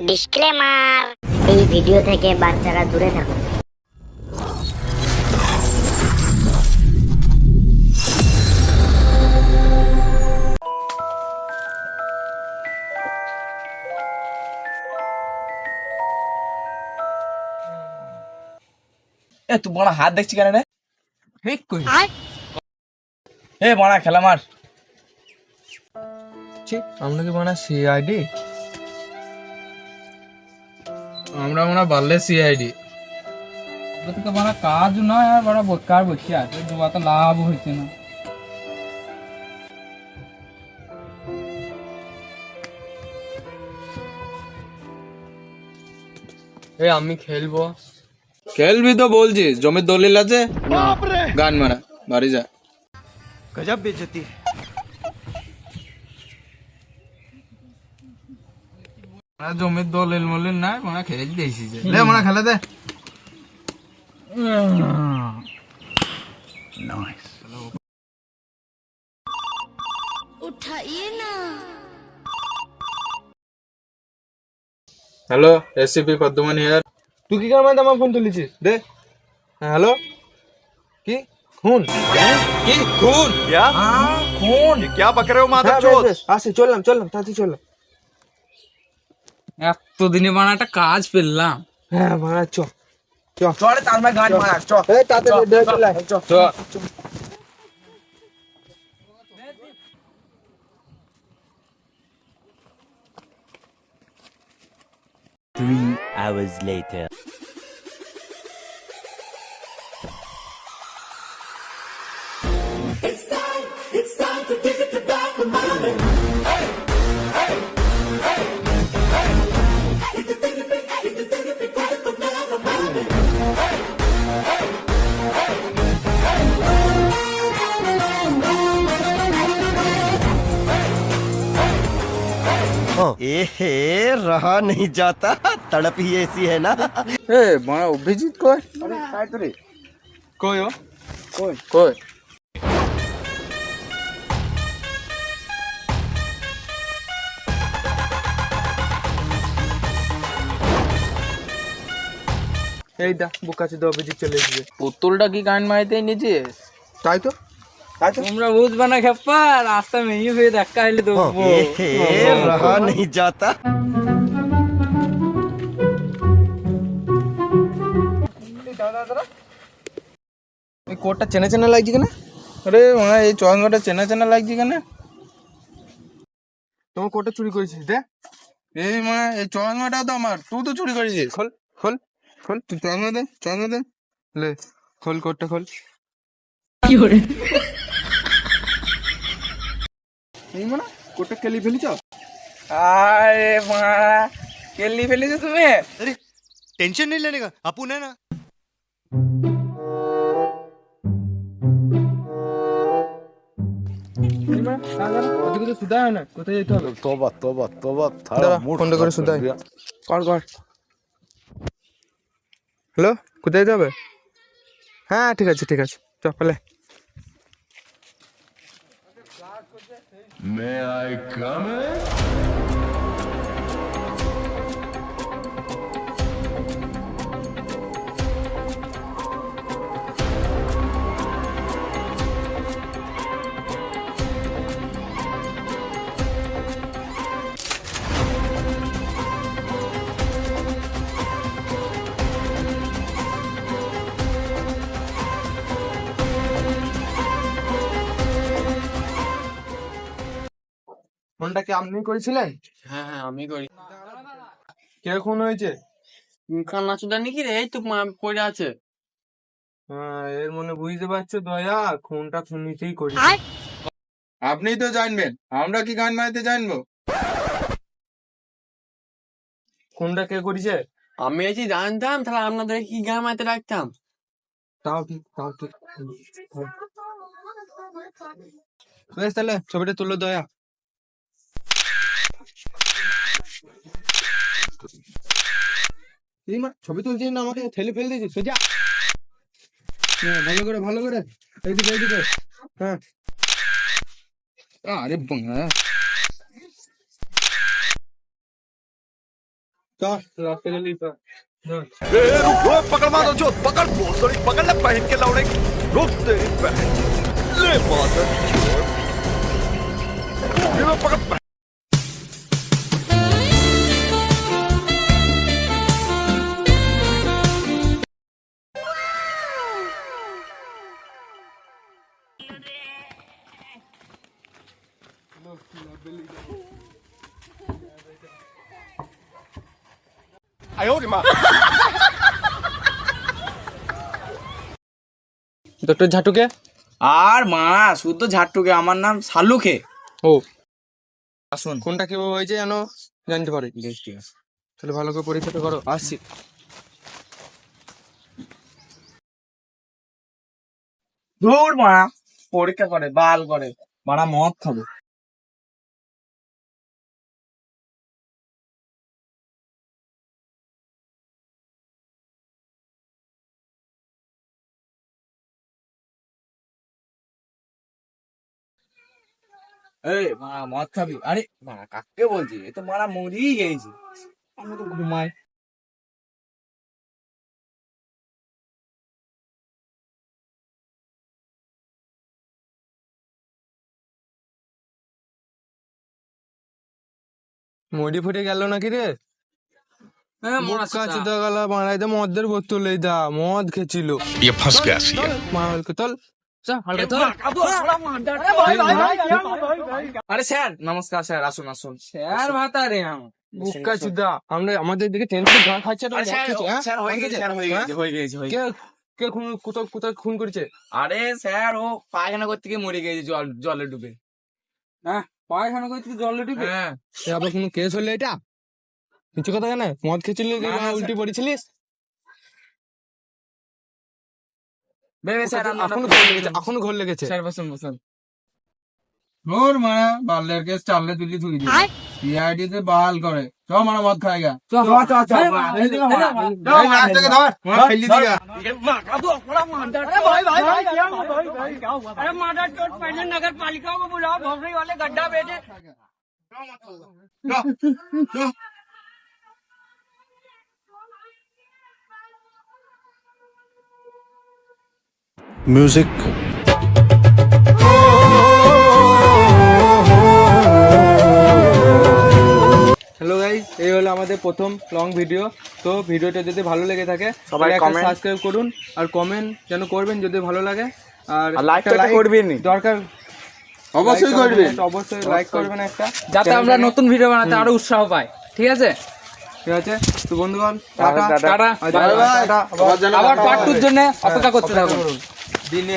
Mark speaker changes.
Speaker 1: Disclaimer, এই video থেকে বাচ্চারা দূরে থাকুন।
Speaker 2: এ তুই বড় হাত দেখছি কেন রে?
Speaker 3: ঠিক কই
Speaker 2: এ বড়া খেলা মার।
Speaker 3: আমরা কি বানা সিআইডি? আমরা মনে বাড়লে সিআইডি তো বানা কাজ নয়, আর বড় বেকার বসে আছে, দুয়া তো লাভ হইছে না। আমি খেলবো।
Speaker 2: খেলবি তো বলছিস, জমির দলিল আছে? গান মারা বাড়ি যা।
Speaker 4: गजब बेइज्जती है।
Speaker 3: জমির দলিল মলিল নাই, মনে খেলে দিয়েছি। লে মনে খেলে দে।
Speaker 5: उठाइए ना।
Speaker 3: Hello, ACP পদ্মমান here. তুই কি কারণে আমার ফোন তুলেছিস? দে। হ্যালো, কি খুন?
Speaker 2: কি খুন?
Speaker 4: क्या
Speaker 2: খুন?
Speaker 4: क्या बक रहे हो माधव चोद?
Speaker 3: আসি, চললাম তাড়াতাড়ি চললাম। এতদিনে বানা একটা কাজ পেলাম। হ্যাঁ বানা চ
Speaker 2: চলে তার মানে গান মারা চ।
Speaker 3: এই তাড়াতাড়ি দে চলে চ চ।
Speaker 6: 3 hours later.
Speaker 4: एहे रहा नहीं जाता, तड़प ही ऐसी है ना।
Speaker 3: এ বানা অভিজিৎ কই? কই ও? কই? এই দা বুকাচি দো অভিজিৎ চলে এসেছে। পুতুলটা কি গান মাইতে নিয়েছিস? তাই তো তোমরা বুঝবা না খেপা, রাস্তা মেয়ে হয়ে ধাক্কা হইলে তো
Speaker 4: एहे रहा नहीं जाता।
Speaker 3: এই কোটটা চেনা চেনা লাগছে কেন? আরে মনে হয় এই চশমাটা চেনা চেনা লাগছে কেন? তোমার কোটটা চুরি করেছিস? দে। এই মানে এই চশমাটা তো আমার, তুই তো চুরি করেছিস। খোল খোল খোল, তুই চশমা দে লে, খোল কোটটা খোল। এই মানে কোটটা কেলি ফেলিছ? আরে মা, কেলি ফেলিছ তুমি?
Speaker 4: अरे टेंशन नहीं लेने का, अपुन है ना।
Speaker 3: ওদিকে তো সুদা হয় না, কোথায় যেতে হবে?
Speaker 7: तोबा तोबा तोबा
Speaker 3: দাঁড়া, ফোনটা করে সুদাই। কর হ্যালো, কোথায় যেতে হবে? হ্যাঁ ঠিক আছে চ পেলে।
Speaker 7: May I come in?
Speaker 3: ফোনটা কি আপনি করেছিলেন?
Speaker 8: হ্যাঁ আমি করি।
Speaker 3: কে খুন হয়েছে?
Speaker 8: কান্নাচুদা নাকি রে? এই তো পড়ে আছে।
Speaker 3: হ্যাঁ, এর মনে বুঝতে পারছো দয়া, খুনটা নিচেই করি। আপনি তো জানবেন, আমরা কি গান মাইতে জানবো? খুনটা কে করেছে?
Speaker 8: আমি এসে জানতাম তাহলে আপনাদের কি গান মাইতে রাখতাম।
Speaker 3: তাও ঠিক বেশ, তাহলে ছবিটা তুলো দয়া। এই মা, ছবি তুলছিস না আমাকে ঠেলে ফেল দিয়েছিস সোজা। হ্যাঁ, ভালো করে এইদিকে। হ্যাঁ, আরে বাবা,
Speaker 4: पकड़ मारो जो पकड़ भोसड़ी पकड़ ले पहन के लौड़े रुक तेरी बहन ले मादर चोद ये लो पकड़
Speaker 3: ডক্টর ঝাটুকে
Speaker 2: আর মা শুদ্ধ ঝাট্টুকে, আমার নাম শালুকে।
Speaker 3: ও
Speaker 2: আসুন।
Speaker 3: কোনটা কিভাবে হয়েছে জানো জানতে পারি?
Speaker 2: ঠিক আছে,
Speaker 3: তাহলে ভালো করে পরীক্ষাটা করো।
Speaker 2: আসছি। ধুর মা, পরীক্ষা করে বাল করে, মারা মদ খাবো। এই মারা মদ খাবি? আরে মারা কাকে বলছি, এ তো মারা মরেই গেছে। আমি তো ঘুমাই।
Speaker 3: মরি ফুটে গেল নাকি রে? মারাইতে মদের বোতল দা মদ খেছিল।
Speaker 7: ये फंस गया सी
Speaker 3: মারালকে তল
Speaker 2: আরে স্যার নমস্কার, স্যার আসুন আসুন।
Speaker 3: স্যার ভাতা রে বুকা চিদা আমরা আমাদের দিকে টেনশন গান খাচ্ছে না।
Speaker 2: স্যার হয়ে গেছে, স্যার হয়ে গেছে, হয়ে গেছে, হয়ে গেছে।
Speaker 3: কে কে খুন কোথাও কোথাও খুন করেছে?
Speaker 2: আরে স্যার ও পায়খানা করতে গিয়ে মরে গেছে জলে ডুবে।
Speaker 3: হ্যাঁ পায়খানা করতে জলে ডুবে?
Speaker 2: হ্যাঁ।
Speaker 3: আবার কোনো কেস হলে এটা কিছু কথা কেন? মদ খেয়েছিলি উল্টি পড়েছিলিস? এখনো ঘর লেগেছে।
Speaker 2: স্যার বসুন বসুন। ওর মারা বালের কেস চাললে তুলি ধুই দি সিআইডি তে বাল করে। চ মারা মদ খায়গা। চ চ চ এই দিকে মারা এক থেকে ধর মারা ফেলি দিগা।
Speaker 8: अरे माता चोट पहले नगर पालिका को बुलाओ, भोसड़ी वाले गड्ढा बैठे।
Speaker 7: म्यूजिक
Speaker 3: হ্যালো গাইস, এই হলো আমাদের প্রথম লং ভিডিও। তো ভিডিওটা যদি ভালো লেগে থাকে
Speaker 2: সবাই comment-
Speaker 3: সাবস্ক্রাইব করুন আর কমেন্ট যেন করবেন যদি ভালো লাগে। আর
Speaker 2: লাইকটা
Speaker 3: একটা like
Speaker 2: করবেন
Speaker 3: দরকার,
Speaker 2: অবশ্যই
Speaker 3: like
Speaker 2: করবেন।
Speaker 3: অবশ্যই লাইক করবেন একটা,
Speaker 8: যাতে আমরা নতুন ভিডিও বানাতে আরো উৎসাহ পাই। ঠিক আছে,
Speaker 3: ঠিক আছে। তো বন্ধুগণ টাটা
Speaker 8: টাটা,
Speaker 3: আর
Speaker 2: বাই বাই।
Speaker 3: টাটা।
Speaker 8: আবার পার্ট 2 এর জন্য অপেক্ষা করতে থাকুন।
Speaker 3: দিনে